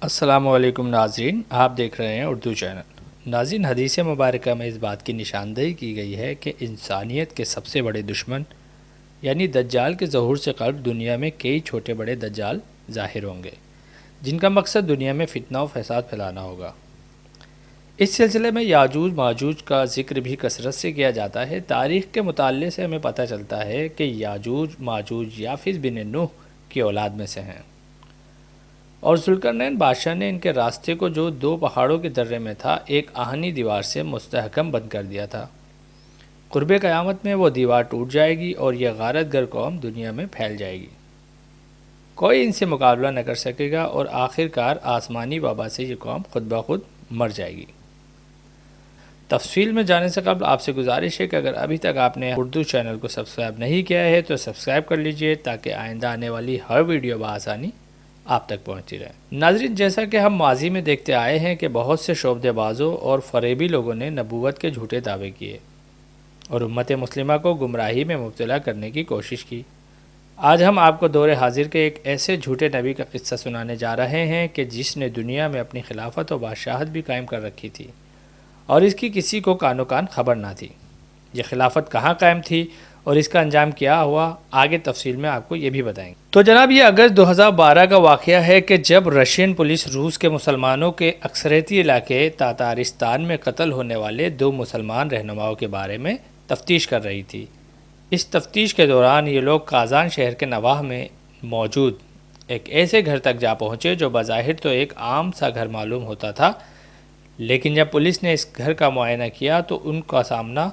السلام علیکم ناظرین، آپ دیکھ رہے ہیں اردو چینل۔ ناظرین، حدیث مبارکہ میں اس بات کی نشاندہی کی گئی ہے کہ انسانیت کے سب سے بڑے دشمن یعنی دجال کے ظہور سے قبل دنیا میں کئی چھوٹے بڑے دجال ظاہر ہوں گے، جن کا مقصد دنیا میں فتنہ و فساد پھیلانا ہوگا۔ اس سلسلے میں یاجوج ماجوج کا ذکر بھی کثرت سے کیا جاتا ہے۔ تاریخ کے مطالعے سے ہمیں پتہ چلتا ہے کہ یاجوج ماجوج یافس بن نوح کی اولاد میں سے ہیں، اور ذوالقرنین بادشاہ نے ان کے راستے کو جو 2 پہاڑوں کے درے میں تھا، ایک آہنی دیوار سے مستحکم بند کر دیا تھا۔ قرب قیامت میں وہ دیوار ٹوٹ جائے گی اور یہ غارت گر قوم دنیا میں پھیل جائے گی، کوئی ان سے مقابلہ نہ کر سکے گا، اور آخر کار آسمانی وبا سے یہ قوم خود بخود مر جائے گی۔ تفصیل میں جانے سے قبل آپ سے گزارش ہے کہ اگر ابھی تک آپ نے اردو چینل کو سبسکرائب نہیں کیا ہے تو سبسکرائب کر لیجئے، تاکہ آئندہ آنے والی ہر ویڈیو بآسانی آپ تک پہنچتی رہے۔ ناظرین، جیسا کہ ہم ماضی میں دیکھتے آئے ہیں کہ بہت سے شعبدے بازوں اور فریبی لوگوں نے نبوت کے جھوٹے دعوے کیے اور امت مسلمہ کو گمراہی میں مبتلا کرنے کی کوشش کی۔ آج ہم آپ کو دور حاضر کے ایک ایسے جھوٹے نبی کا قصہ سنانے جا رہے ہیں کہ جس نے دنیا میں اپنی خلافت و بادشاہت بھی قائم کر رکھی تھی، اور اس کی کسی کو کان و کان خبر نہ تھی۔ یہ خلافت کہاں قائم تھی اور اس کا انجام کیا ہوا، آگے تفصیل میں آپ کو یہ بھی بتائیں گے۔ تو جناب، یہ اگست 2012 کا واقعہ ہے کہ جب رشین پولیس روس کے مسلمانوں کے اکثریتی علاقے تاتارستان میں قتل ہونے والے 2 مسلمان رہنماؤں کے بارے میں تفتیش کر رہی تھی۔ اس تفتیش کے دوران یہ لوگ قازان شہر کے نواح میں موجود ایک ایسے گھر تک جا پہنچے جو بظاہر تو ایک عام سا گھر معلوم ہوتا تھا، لیکن جب پولیس نے اس گھر کا معائنہ کیا تو ان کا سامنا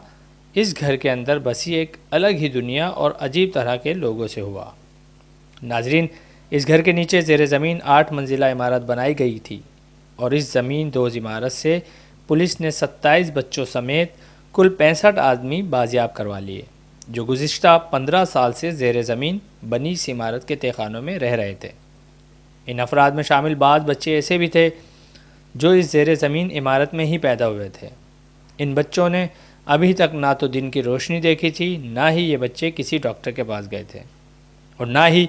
اس گھر کے اندر بسی ایک الگ ہی دنیا اور عجیب طرح کے لوگوں سے ہوا۔ ناظرین، اس گھر کے نیچے زیر زمین 8 منزلہ عمارت بنائی گئی تھی، اور اس زمین دوز عمارت سے پولیس نے 27 بچوں سمیت کل 65 آدمی بازیاب کروا لیے، جو گزشتہ 15 سال سے زیر زمین بنی اس عمارت کے تہہ خانوں میں رہ رہے تھے۔ ان افراد میں شامل بعض بچے ایسے بھی تھے جو اس زیر زمین عمارت میں ہی پیدا ہوئے تھے۔ ان بچوں نے ابھی تک نہ تو دن کی روشنی دیکھی تھی، نہ ہی یہ بچے کسی ڈاکٹر کے پاس گئے تھے، اور نہ ہی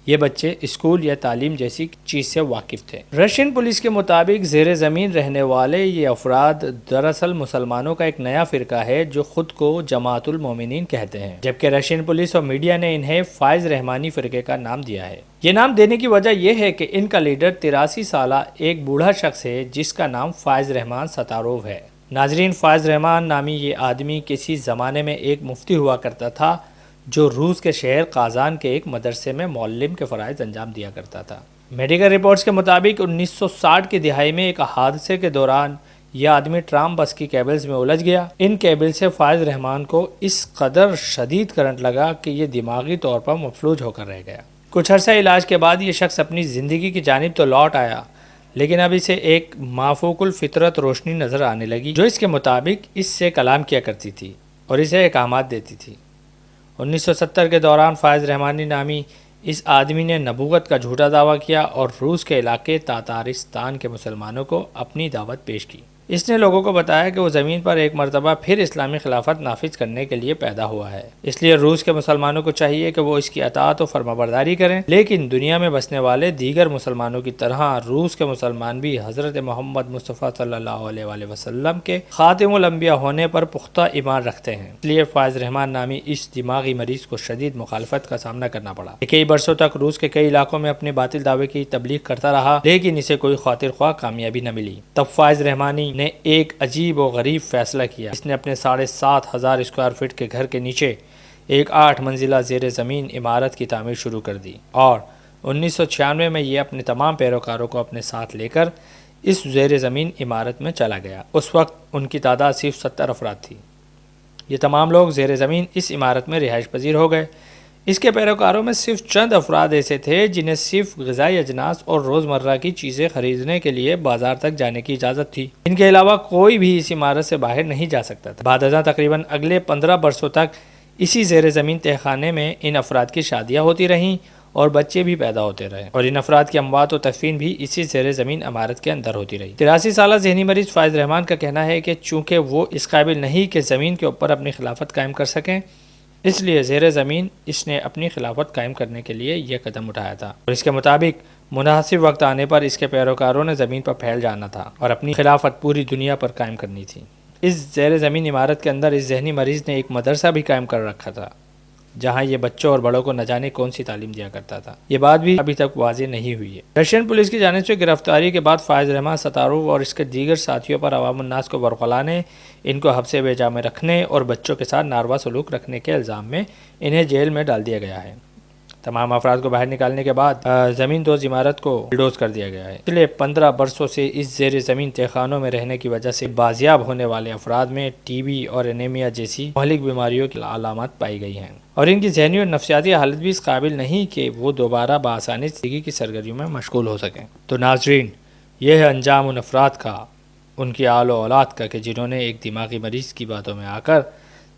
یہ بچے اسکول یا تعلیم جیسی چیز سے واقف تھے۔ رشین پولیس کے مطابق زیر زمین رہنے والے یہ افراد دراصل مسلمانوں کا ایک نیا فرقہ ہے جو خود کو جماعت المومنین کہتے ہیں، جبکہ رشین پولیس اور میڈیا نے انہیں فائز رحمانی فرقے کا نام دیا ہے۔ یہ نام دینے کی وجہ یہ ہے کہ ان کا لیڈر 83 سالہ ایک بوڑھا شخص ہے جس کا نام فائز رحمان ستاروف ہے۔ ناظرین، فائز رحمان نامی یہ آدمی کسی زمانے میں ایک مفتی ہوا کرتا تھا جو روس کے شہر قازان کے ایک مدرسے میں معلم کے فرائض انجام دیا کرتا تھا۔ میڈیکل رپورٹس کے مطابق 1960 کی دہائی میں ایک حادثے کے دوران یہ آدمی ٹرام بس کی کیبلز میں الجھ گیا۔ ان کیبل سے فائز رحمان کو اس قدر شدید کرنٹ لگا کہ یہ دماغی طور پر مفلوج ہو کر رہ گیا۔ کچھ عرصہ علاج کے بعد یہ شخص اپنی زندگی کی جانب تو لوٹ آیا، لیکن اب اسے ایک مافوق الفطرت روشنی نظر آنے لگی جو اس کے مطابق اس سے کلام کیا کرتی تھی اور اسے احکامات دیتی تھی۔ 1970 کے دوران فائز رحمانی نامی اس آدمی نے نبوت کا جھوٹا دعویٰ کیا اور روس کے علاقے تاتارستان کے مسلمانوں کو اپنی دعوت پیش کی۔ اس نے لوگوں کو بتایا کہ وہ زمین پر ایک مرتبہ پھر اسلامی خلافت نافذ کرنے کے لیے پیدا ہوا ہے، اس لیے روس کے مسلمانوں کو چاہیے کہ وہ اس کی اطاعت و فرمانبرداری کریں، لیکن دنیا میں بسنے والے دیگر مسلمانوں کی طرح روس کے مسلمان بھی حضرت محمد مصطفیٰ صلی اللہ علیہ وآلہ وسلم کے خاتم الانبیاء ہونے پر پختہ ایمان رکھتے ہیں۔ اس لیے فائز رحمان نامی اس دماغی مریض کو شدید مخالفت کا سامنا کرنا پڑا۔ کئی برسوں تک روس کے کئی علاقوں میں اپنے باطل دعوے کی تبلیغ کرتا رہا، لیکن اسے کوئی خاطر خواہ کامیابی نہ ملی۔ تب فائز رحمانی نے ایک عجیب و غریب فیصلہ کیا۔ اس نے اپنے 7,500 اسکوائر فٹ کے گھر کے نیچے ایک 8 منزلہ زیر زمین عمارت کی تعمیر شروع کر دی، اور 1996 میں یہ اپنے تمام پیروکاروں کو اپنے ساتھ لے کر اس زیر زمین عمارت میں چلا گیا۔ اس وقت ان کی تعداد صرف 70 افراد تھی۔ یہ تمام لوگ زیر زمین اس عمارت میں رہائش پذیر ہو گئے۔ اس کے پیروکاروں میں صرف چند افراد ایسے تھے جنہیں صرف غذائی اجناس اور روزمرہ کی چیزیں خریدنے کے لیے بازار تک جانے کی اجازت تھی۔ ان کے علاوہ کوئی بھی اس عمارت سے باہر نہیں جا سکتا تھا۔ بعد ازاں تقریباً اگلے 15 برسوں تک اسی زیر زمین تہہ خانے میں ان افراد کی شادیاں ہوتی رہیں اور بچے بھی پیدا ہوتے رہے، اور ان افراد کی اموات و تدفین بھی اسی زیر زمین عمارت کے اندر ہوتی رہی۔ 83 سالہ ذہنی مریض فائز رحمان کا کہنا ہے کہ چونکہ وہ اس قابل نہیں کہ زمین کے اوپر اپنی خلافت قائم کر سکیں، اس لیے زیر زمین اس نے اپنی خلافت قائم کرنے کے لیے یہ قدم اٹھایا تھا، اور اس کے مطابق مناسب وقت آنے پر اس کے پیروکاروں نے زمین پر پھیل جانا تھا اور اپنی خلافت پوری دنیا پر قائم کرنی تھی۔ اس زیر زمین عمارت کے اندر اس ذہنی مریض نے ایک مدرسہ بھی قائم کر رکھا تھا، جہاں یہ بچوں اور بڑوں کو نہ جانے کون سی تعلیم دیا کرتا تھا۔ یہ بات بھی ابھی تک واضح نہیں ہوئی ہے۔ رشین پولیس کی جانب سے گرفتاری کے بعد فائز رحمان ستارو اور اس کے دیگر ساتھیوں پر عوام الناس کو برقلانے، ان کو حبس بے جا میں رکھنے اور بچوں کے ساتھ ناروا سلوک رکھنے کے الزام میں انہیں جیل میں ڈال دیا گیا ہے۔ تمام افراد کو باہر نکالنے کے بعد زمین دوز عمارت کو بلڈوز کر دیا گیا ہے۔ پچھلے 15 برسوں سے اس زیر زمین تہخانوں میں رہنے کی وجہ سے بازیاب ہونے والے افراد میں ٹی بی اور انیمیا جیسی مہلک بیماریوں کی علامات پائی گئی ہیں، اور ان کی ذہنی اور نفسیاتی حالت بھی اس قابل نہیں کہ وہ دوبارہ بآسانی زندگی کی سرگرمیوں میں مشغول ہو سکیں۔ تو ناظرین، یہ ہے انجام ان افراد کا، ان کی آل و اولاد کا، کہ جنہوں نے ایک دماغی مریض کی باتوں میں آ کر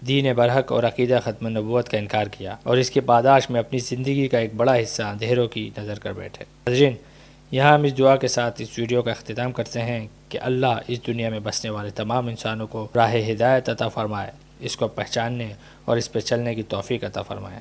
دین برحق اور عقیدہ ختم نبوت کا انکار کیا، اور اس کی پاداش میں اپنی زندگی کا ایک بڑا حصہ اندھیروں کی نظر کر بیٹھے۔ ناظرین، یہاں ہم اس دعا کے ساتھ اس ویڈیو کا اختتام کرتے ہیں کہ اللہ اس دنیا میں بسنے والے تمام انسانوں کو راہ ہدایت عطا فرمائے، اس کو پہچاننے اور اس پہ چلنے کی توفیق عطا فرمائے۔